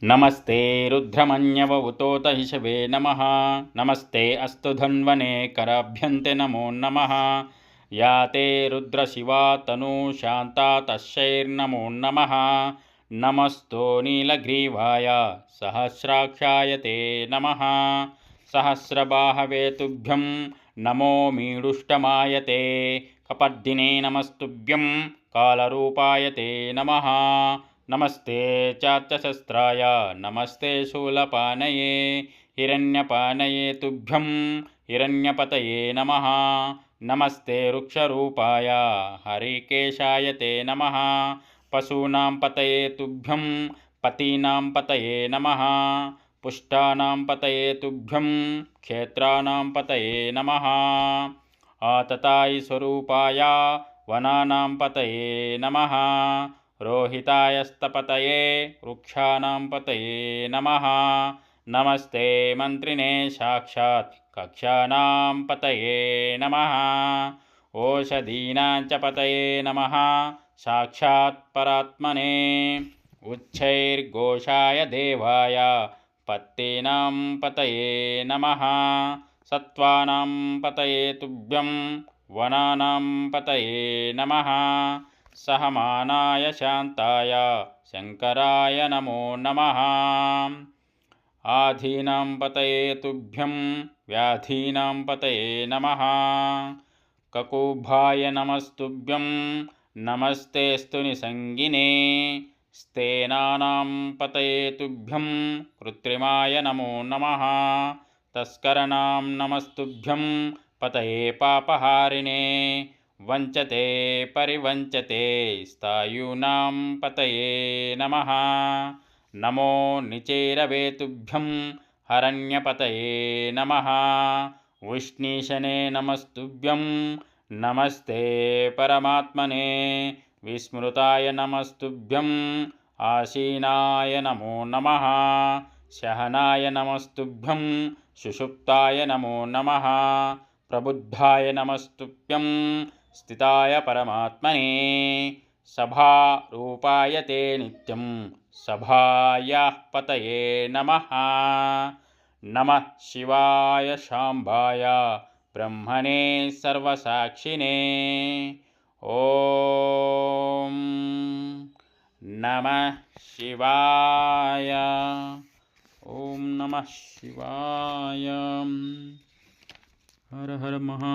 नमस्ते रुद्रमन्यवउतोत हिषवे नमः। नमस्ते अस्तु धन्वने कराभ्यन्ते नमो नमः। या ते रुद्रशिवा तनु शान्ता तस्यैर्नमो नमः। नमस्तो नीलग्रीवाय सहस्राक्षाय ते नमः। सहस्रबाहवे तुभ्यं नमो मीडुष्टमाय ते। कपर्दिने नमस्तुभ्यं कालरूपाय ते नमः। नमस्ते चात्यशस्त्राय नमस्ते शूलपानये हिरण्यपानये तुभ्यं हिरण्यपतये नमः। नमस्ते वृक्षरूपाय हरिकेशाय ते नमः। पशूनां पतये तुभ्यं पतीनां पतये नमः। पुष्टानां पतये तुभ्यं क्षेत्राणां पतये नमः। आतताय स्वरूपाय वनानां पतये नमः। रोहितायस्तपतये वृक्षाणां पतये नमः। नमस्ते मन्त्रिणे साक्षात् कक्षाणां पतये नमः। ओषधीनां च पतये नमः साक्षात् परात्मने। उच्छैर्घोषाय देवाय पत्तीनां पतये नमः। सत्त्वानां पतये तुभ्यं वनानां पतये नमः। सहमानाय शान्ताय शङ्कराय नमो नमः। आधीनां पतये तुभ्यं व्याधीनां पतये नमः। ककुभाय नमस्तुभ्यं नमस्तेऽस्तु निसङ्गिने। स्तेनानां पतये तुभ्यं कृत्रिमाय नमो नमः। तस्कराणां नमस्तुभ्यं पतये पापहारिणे। वञ्चते परिवञ्चते स्थायूनां पतये नमः। नमो निचेरवे तुभ्यं हरण्यपतये नमः। विष्णीशने नमस्तुभ्यं नमस्ते परमात्मने। विस्मृताय नमस्तुभ्यं आसीनाय नमो नमः। शहनाय नमस्तुभ्यं सुषुप्ताय नमो नमः। प्रबुद्धाय नमस्तुभ्यं स्थिताय परमात्मने। सभारूपाय ते नित्यं सभायाः पतये नमः। नमः शिवाय शाम्भाय ब्रह्मणे सर्वसाक्षिणे। ॐ नमः शिवाय। ॐ नमः शिवाय। हर हर महा